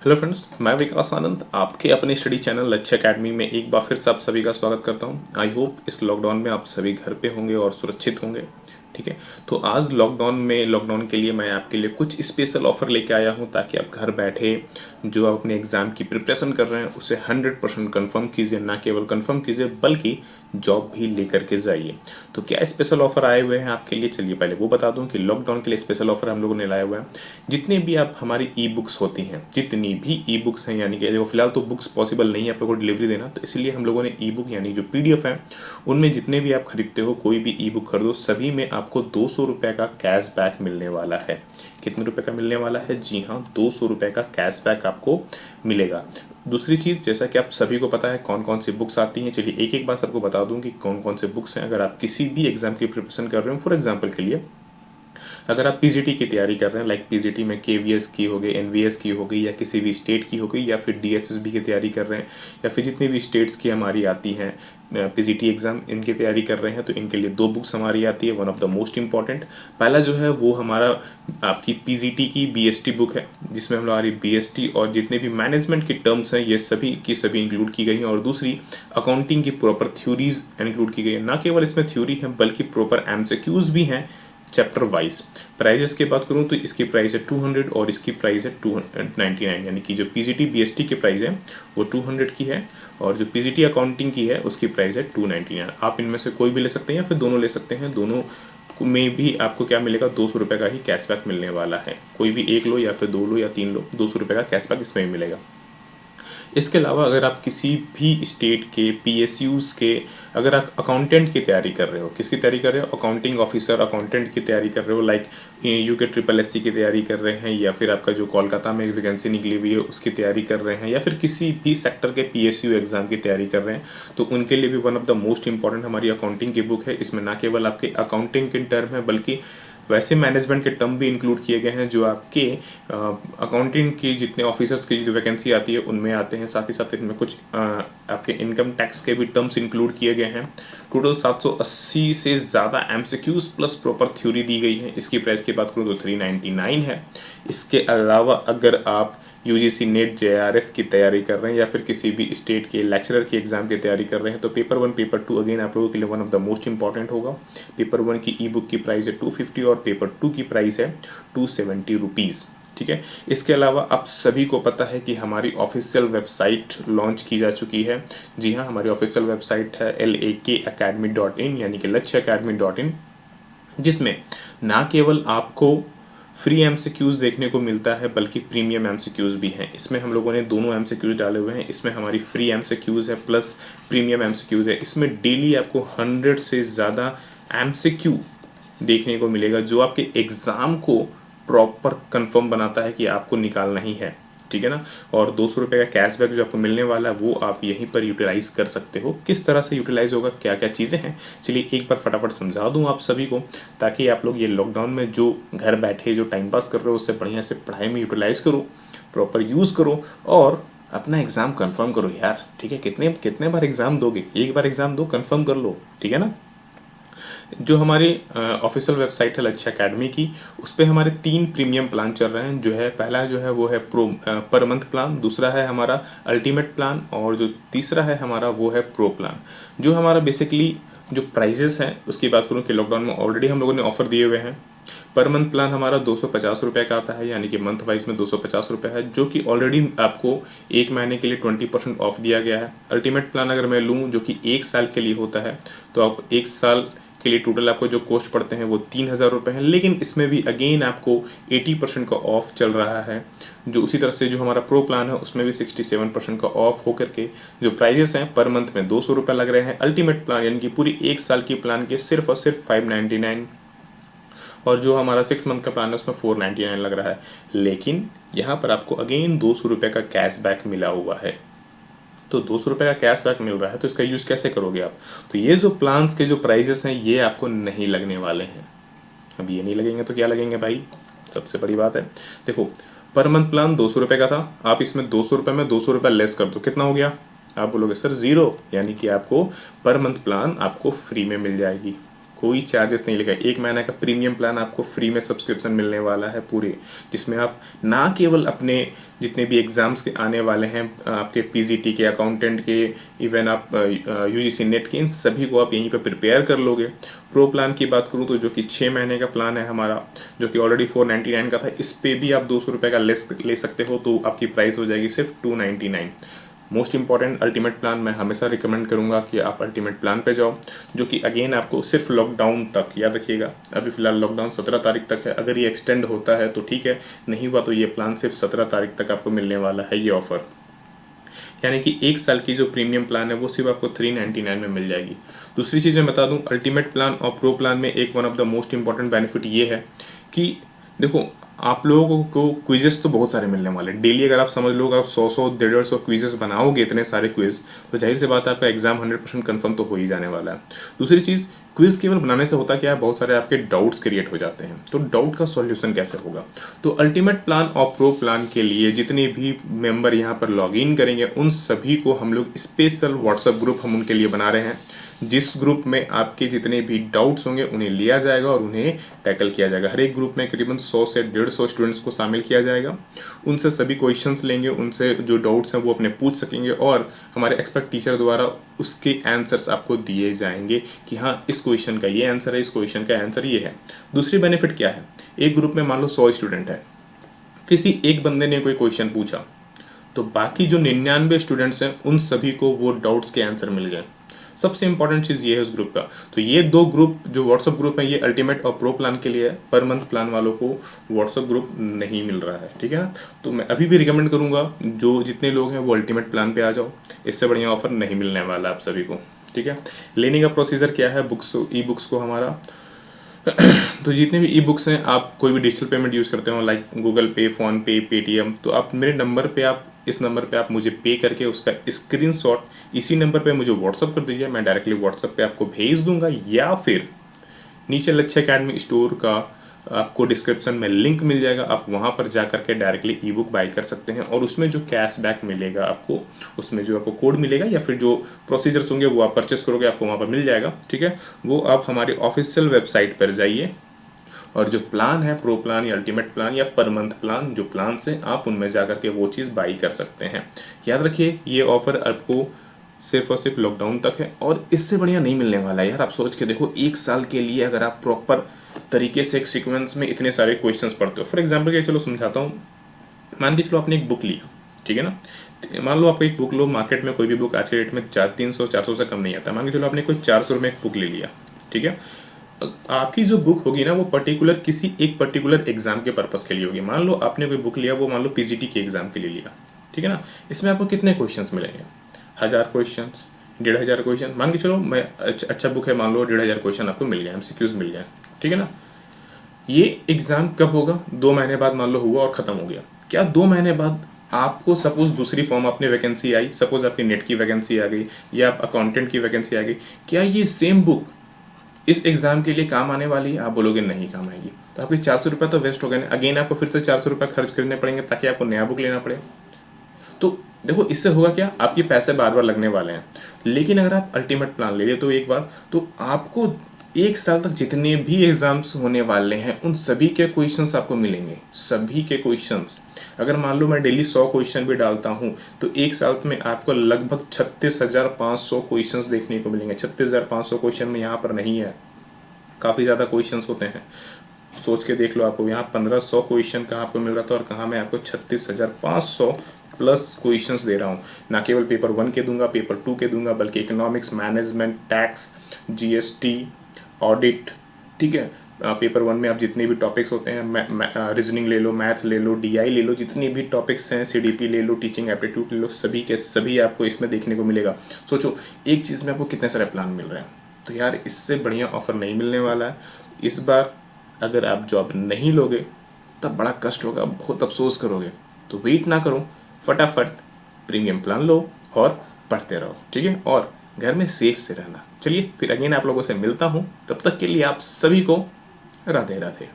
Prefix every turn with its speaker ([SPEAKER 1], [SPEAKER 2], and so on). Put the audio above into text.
[SPEAKER 1] Hello friends, मैं विकास आनंद आपके अपने स्टडी चैनल लक्ष्य अकेडमी में एक बार फिर से आप सभी का स्वागत करता हूं। आई होप इस लॉकडाउन में आप सभी घर पे होंगे और सुरक्षित होंगे। ठीक है, तो आज लॉकडाउन के लिए मैं आपके लिए कुछ स्पेशल ऑफर लेके आया हूं ताकि आप घर बैठे जो आप अपने एग्ज़ाम की प्रिपरेशन कर रहे हैं उसे 100% कन्फर्म कीजिए। ना केवल कन्फर्म कीजिए बल्कि जॉब भी लेकर के जाइए। तो क्या स्पेशल ऑफर आए हुए हैं आपके लिए, चलिए पहले वो बता दूं कि लॉकडाउन के लिए स्पेशल ऑफर हम लोगों ने लाया हुआ है। जितने भी आप हमारी ई बुक्स होती हैं, जितनी भी ई बुक्स हैं, यानी कि देखो फिलहाल तो बुक्स पॉसिबल नहीं है आप लोगों को डिलीवरी देना, तो इसलिए हम लोगों ने ई बुक यानी जो पीडीएफ है उनमें जितने भी आप खरीदते हो, कोई भी ई बुक खरीदो, सभी में आपको 200 रुपये का कैश बैक मिलने वाला है। कितने रुपए का मिलने वाला है? जी हाँ, 200 रुपये का कैश बैक आपको मिलेगा। दूसरी चीज़, जैसा कि आप सभी को पता है कौन कौन सी बुक्स आती हैं, चलिए एक एक बार सबको बता दूं कि कौन कौन से बुक्स हैं। अगर आप किसी भी एग्जाम की प्रिपरेशन कर रहे हो, फॉर एग्जाम्पल के लिए अगर आप पीजीटी की तैयारी कर रहे हैं, लाइक पीजीटी में केवीएस की हो गई, एनवीएस की हो गई, या किसी भी स्टेट की हो गई, या फिर डीएसएसबी की तैयारी कर रहे हैं, या फिर जितनी भी स्टेट्स की हमारी आती हैं पीजीटी एग्जाम, इनकी तैयारी कर रहे हैं, तो इनके लिए दो बुक्स हमारी आती है, one of the most important. पहला जो है वो हमारा आपकी पीजीटी की बीएसटी बुक है, जिसमें हमारी बीएसटी और जितने भी मैनेजमेंट की टर्म्स हैं ये सभी की सभी इंक्लूड की गई हैं। और दूसरी अकाउंटिंग की प्रॉपर थ्योरीज इंक्लूड की गई है। ना केवल इसमें थ्योरी है बल्कि प्रॉपर एमसीक्यूज भी हैं चैप्टर वाइज। प्राइजेस की बात करूं तो इसकी प्राइस है 200 और इसकी प्राइस है 299, यानी कि जो पीजीटी बीएसटी की प्राइस है वो 200 की है और जो पीजीटी अकाउंटिंग की है उसकी प्राइस है 299। आप इनमें से कोई भी ले सकते हैं या फिर दोनों ले सकते हैं। दोनों में भी आपको क्या मिलेगा? 200 रुपये का ही कैशबैक मिलने वाला है। कोई भी एक लो या फिर दो लो या तीन लो, 200 रुपये का कैशबैक इसमें मिलेगा। इसके अलावा अगर आप किसी भी स्टेट के पीएसयूज के, अगर आप अकाउंटेंट की तैयारी कर रहे हो, किसकी तैयारी कर रहे हो? अकाउंटिंग ऑफिसर अकाउंटेंट की तैयारी कर रहे हो, लाइक यूके ट्रिपल एससी की तैयारी कर रहे हैं, या फिर आपका जो कोलकाता में एक वैकेंसी निकली हुई है उसकी तैयारी कर रहे हैं, या फिर किसी भी सेक्टर के पीएसयू एग्जाम की तैयारी कर रहे हैं, तो उनके लिए भी one of the most important हमारी अकाउंटिंग की बुक है। इसमें ना केवल आपके अकाउंटिंग के टर्म है बल्कि वैसे मैनेजमेंट के टर्म भी इंक्लूड किए गए हैं जो आपके अकाउंटिंग की जितने ऑफिसर्स की जो वैकेंसी आती है उनमें आते हैं। साथ ही साथ इनमें कुछ आपके इनकम टैक्स के भी टर्म्स इंक्लूड किए गए हैं। टोटल 780 से ज़्यादा एमसीक्यूज प्लस प्रॉपर थ्योरी दी गई है। इसकी प्राइस की बात करूँ तो 399 है। इसके अलावा अगर आप यूजीसी नेट जेआरएफ की तैयारी कर रहे हैं या फिर किसी भी स्टेट के लेक्चरर की एग्जाम की तैयारी कर रहे हैं, तो पेपर 1 पेपर 2 अगेन आप लोगों के लिए one of the most important होगा। पेपर 1 की ई बुक की प्राइस है 250 और पेपर 2 की प्राइस है 270 रुपीज़। ठीक है, इसके अलावा आप सभी को पता है कि हमारी ऑफिशियल वेबसाइट लॉन्च की जा चुकी है। जी हाँ, हमारी ऑफिशियल वेबसाइट है lakacademy.in यानी कि लक्ष्य academy.in, जिसमें ना केवल आपको फ्री एमसीक्यूज देखने को मिलता है बल्कि प्रीमियम एमसीक्यूज भी हैं। इसमें हम लोगों ने दोनों एमसीक्यूज डाले हुए हैं। इसमें हमारी फ्री एमसीक्यूज है प्लस प्रीमियम एमसीक्यूज है। इसमें डेली आपको 100 से ज़्यादा एमसीक्यू देखने को मिलेगा जो आपके एग्ज़ाम को प्रॉपर कंफर्म बनाता है कि आपको निकालना ही है। ठीक है ना? और 200 रुपये का कैशबैक जो आपको मिलने वाला है वो आप यहीं पर यूटिलाइज़ कर सकते हो। किस तरह से यूटिलाइज़ होगा, क्या क्या चीज़ें हैं, चलिए एक बार फटाफट समझा दूँ आप सभी को, ताकि आप लोग ये लॉकडाउन में जो घर बैठे जो टाइम पास कर रहे हो उससे बढ़िया से पढ़ाई में यूटिलाइज़ करो, प्रॉपर यूज़ करो और अपना एग्ज़ाम कन्फर्म करो यार। ठीक है, कितने कितने बार एग्ज़ाम दोगे? एक बार एग्ज़ाम दो, कन्फर्म कर लो। ठीक है ना? जो हमारी ऑफिशियल वेबसाइट है लक्ष्य अकेडमी की, उस पर हमारे 3 प्रीमियम प्लान चल रहे हैं। जो है पहला जो है वो है पर मंथ प्लान, दूसरा है हमारा अल्टीमेट प्लान और जो तीसरा है हमारा वो है प्रो प्लान। जो हमारा बेसिकली जो प्राइजेस हैं उसकी बात करूँ कि लॉकडाउन में ऑलरेडी हम लोगों ने ऑफर दिए हुए हैं। पर मंथ प्लान हमारा 250 रुपये का आता है, यानी कि मंथ वाइज में 250 रुपये है, जो कि ऑलरेडी आपको एक महीने के लिए 20% ऑफ दिया गया है। अल्टीमेट प्लान अगर मैं लूँ जो कि एक साल के लिए होता है, तो आप एक साल के लिए टोटल आपको जो कॉस्ट पड़ते हैं वो 3000 रुपये हैं, लेकिन इसमें भी अगेन आपको 80% का ऑफ चल रहा है। जो उसी तरह से जो हमारा प्रो प्लान है उसमें भी 67% का ऑफ होकर के जो प्राइजेस हैं पर मंथ में 200 रुपये लग रहे हैं। अल्टीमेट प्लान यानी कि पूरी एक साल की प्लान के सिर्फ और सिर्फ 599, और जो हमारा 6 मंथ का प्लान है उसमें 499 लग रहा है। लेकिन यहाँ पर आपको अगेन 200 रुपये का कैशबैक मिला हुआ है। तो 200 रुपये का कैशबैक मिल रहा है, तो इसका यूज़ कैसे करोगे आप? तो ये जो प्लान्स के जो प्राइजेस हैं ये आपको नहीं लगने वाले हैं। अब ये नहीं लगेंगे तो क्या लगेंगे भाई? सबसे बड़ी बात है, देखो पर मंथ प्लान 200 रुपये का था, आप इसमें 200 रुपये में 200 रुपये लेस कर दो, कितना हो गया? आप बोलोगे सर 0, यानी कि आपको पर मंथ प्लान आपको फ्री में मिल जाएगी। कोई चार्जेस नहीं लगेगा। 1 महीने का प्रीमियम प्लान आपको फ्री में सब्सक्रिप्शन मिलने वाला है पूरे, जिसमें आप ना केवल अपने जितने भी एग्ज़ाम्स के आने वाले हैं, आपके पीजीटी के, अकाउंटेंट के, इवन आप यूजीसी नेट के, इन सभी को आप यहीं पे प्रिपेयर कर लोगे। प्रो प्लान की बात करूँ तो जो कि 6 महीने का प्लान है हमारा, जो कि ऑलरेडी 499 का था, इस पे भी आप 200 रुपये का लेस ले सकते हो, तो आपकी प्राइस हो जाएगी सिर्फ 299। मोस्ट इंपॉर्टेंट अल्टीमेट प्लान, मैं हमेशा रिकमेंड करूंगा कि आप अल्टीमेट प्लान पे जाओ, जो कि अगेन आपको सिर्फ लॉकडाउन तक, याद रखिएगा अभी फिलहाल लॉकडाउन 17 तारीख तक है, अगर ये एक्सटेंड होता है तो ठीक है, नहीं हुआ तो ये प्लान सिर्फ 17 तारीख तक आपको मिलने वाला है ये ऑफर। यानी कि 1 साल की जो प्रीमियम प्लान है वो सिर्फ आपको 399 में मिल जाएगी। दूसरी चीज़ मैं बता दूं, अल्टीमेट प्लान और प्रो प्लान में एक one of the most important benefit ये है कि देखो, आप लोगों को क्विजेस तो बहुत सारे मिलने वाले हैं डेली। अगर आप समझ लो, आप 100 150 क्विजेस बनाओगे, इतने सारे क्विज, तो जाहिर सी बात है आपका एग्जाम 100% कन्फर्म तो हो ही जाने वाला है। दूसरी चीज़, क्विज केवल बनाने से होता क्या है, बहुत सारे आपके डाउट्स क्रिएट हो जाते हैं, तो डाउट का सॉल्यूशन कैसे होगा। तो अल्टीमेट प्लान और प्रो प्लान के लिए जितने भी मेंबर यहाँ पर लॉग इन करेंगे, उन सभी को हम लोग स्पेशल व्हाट्सएप ग्रुप हम उनके लिए बना रहे हैं, जिस ग्रुप में आपके जितने भी डाउट्स होंगे उन्हें लिया जाएगा और उन्हें टैकल किया जाएगा। हर एक ग्रुप में करीबन 100 से 150 स्टूडेंट्स को शामिल किया जाएगा, उनसे सभी क्वेश्चंस लेंगे, उनसे जो डाउट्स हैं वो अपने पूछ सकेंगे, और हमारे एक्सपर्ट टीचर द्वारा उसके आंसर्स आपको दिए जाएंगे कि हाँ, इस क्वेश्चन का ये आंसर है, इस क्वेश्चन का आंसर ये है। दूसरी बेनिफिट क्या है, एक ग्रुप में मान लो 100 स्टूडेंट है, किसी एक बंदे ने कोई क्वेश्चन पूछा तो बाकी जो 99 स्टूडेंट्स हैं उन सभी को वो डाउट्स के आंसर मिल गए। सबसे इंपॉर्टेंट चीज़ ये है उस ग्रुप का। तो ये दो ग्रुप जो व्हाट्सअप ग्रुप है, ये अल्टीमेट और प्रो प्लान के लिए है। पर मंथ प्लान वालों को व्हाट्सअप ग्रुप नहीं मिल रहा है, ठीक है ना। तो मैं अभी भी रिकमेंड करूंगा, जो जितने लोग हैं वो अल्टीमेट प्लान पे आ जाओ, इससे बढ़िया ऑफर नहीं मिलने वाला आप सभी को, ठीक है। लेने का प्रोसीजर क्या है, बुक्स, ई बुक्स को हमारा तो जितने भी ई बुक्स हैं, आप कोई भी डिजिटल पेमेंट यूज़ करते हो, लाइक गूगल पे, फ़ोन पे, पेटीएम, तो आप मेरे नंबर पे, आप इस नंबर पे आप मुझे पे करके उसका स्क्रीनशॉट इसी नंबर पे मुझे व्हाट्सअप कर दीजिए, मैं डायरेक्टली व्हाट्सअप पे आपको भेज दूंगा। या फिर नीचे लक्ष्य अकेडमी स्टोर का आपको डिस्क्रिप्शन में लिंक मिल जाएगा, आप वहाँ पर जा करके डायरेक्टली ई बुक बाई कर सकते हैं, और उसमें जो कैशबैक मिलेगा आपको, उसमें जो आपको कोड मिलेगा या फिर जो प्रोसीजर्स होंगे वो आप परचेस करोगे, आपको वहाँ पर मिल जाएगा, ठीक है। वो आप हमारे ऑफिशियल वेबसाइट पर जाइए, और जो प्लान है, प्रो प्लान या अल्टीमेट प्लान या पर मंथ प्लान, जो प्लान से आप उनमें जाकर के वो चीज़ बाई कर सकते हैं। याद रखिए, ये ऑफर आपको सिर्फ और सिर्फ लॉकडाउन तक है, और इससे बढ़िया नहीं मिलने वाला है यार। आप सोच के देखो, 1 साल के लिए अगर आप प्रॉपर तरीके से एक सीक्वेंस में इतने सारे क्वेश्चंस पढ़ते हो, फॉर एग्जांपल के, चलो समझाता हूँ। मान के चलो आपने एक बुक लिया, ठीक है ना। मान लो आप एक बुक लो, मार्केट में कोई भी बुक आज के डेट में 300-400 से कम नहीं आता। मान के चलो आपने कोई 400 में एक बुक ले लिया, ठीक है। आपकी जो बुक होगी ना, वो पर्टिकुलर किसी एक पर्टिकुलर एग्जाम के पर्पस के लिए होगी। मान लो आपने कोई बुक लिया, वो मान लो पीजीटी के एग्जाम के लिए लिया, ठीक है ना। इसमें आपको कितने क्वेश्चंस मिलेंगे, 1000 क्वेश्चंस, 1500 क्वेश्चन। मान के चलो मैं अच्छा बुक है, मान लो 1500 क्वेश्चन आपको मिल गया, एमसीक्यूज मिल गया, ठीक है ना। ये एग्जाम कब होगा, 2 महीने बाद मान लो हुआ और खत्म हो गया। क्या 2 महीने बाद आपको सपोज दूसरी फॉर्म अपनी वैकेंसी आई, सपोज आपकी नेट की वैकेंसी आ गई या आप अकाउंटेंट की वैकेंसी आ गई, क्या ये सेम बुक इस एग्जाम के लिए काम आने वाली है? आप बोलोगे नहीं काम आएगी, तो आपके 400 रुपये तो वेस्ट हो गए ना। अगेन आपको फिर से 400 रुपये खर्च करने पड़ेंगे ताकि आपको नया बुक लेना पड़े। तो देखो, इससे होगा क्या, आपके पैसे बार बार लगने वाले हैं। लेकिन अगर आप अल्टीमेट प्लान ले लिए तो एक बार, तो आपको 1 साल तक जितने भी एग्जाम्स होने वाले हैं उन सभी के क्वेश्चंस आपको मिलेंगे, सभी के क्वेश्चंस। अगर मान लो मैं डेली 100 क्वेश्चन भी डालता हूँ, तो 1 साल में आपको लगभग 36,500 क्वेश्चंस देखने को मिलेंगे। 36,500 क्वेश्चन में यहाँ पर नहीं है, काफ़ी ज़्यादा क्वेश्चंस होते हैं। सोच के देख लो, आपको यहाँ 1500 क्वेश्चन कहाँ आपको मिल रहा था, और कहाँ मैं आपको 36,500 प्लस क्वेश्चंस दे रहा हूँ। ना केवल पेपर 1 के दूंगा, पेपर 2 के दूंगा, बल्कि economics, management, tax, GST, audit, ठीक है। पेपर 1 में आप जितने भी टॉपिक्स होते हैं, रीजनिंग ले लो, मैथ ले लो, डीआई ले लो, जितनी भी टॉपिक्स हैं, सीडीपी ले लो, टीचिंग एप्टीट्यूड ले लो, सभी के सभी आपको इसमें देखने को मिलेगा। सोचो, एक चीज़ में आपको कितने सारे प्लान मिल रहे हैं। तो यार, इससे बढ़िया ऑफर नहीं मिलने वाला है इस बार। अगर आप जॉब नहीं लोगे तब बड़ा कष्ट होगा, बहुत अफसोस करोगे। तो वेट ना करो, फटाफट प्रीमियम प्लान लो और पढ़ते रहो, ठीक है। और घर में सेफ से रहना। चलिए फिर अगेन आप लोगों से मिलता हूँ, तब तक के लिए आप सभी को राधे राधे।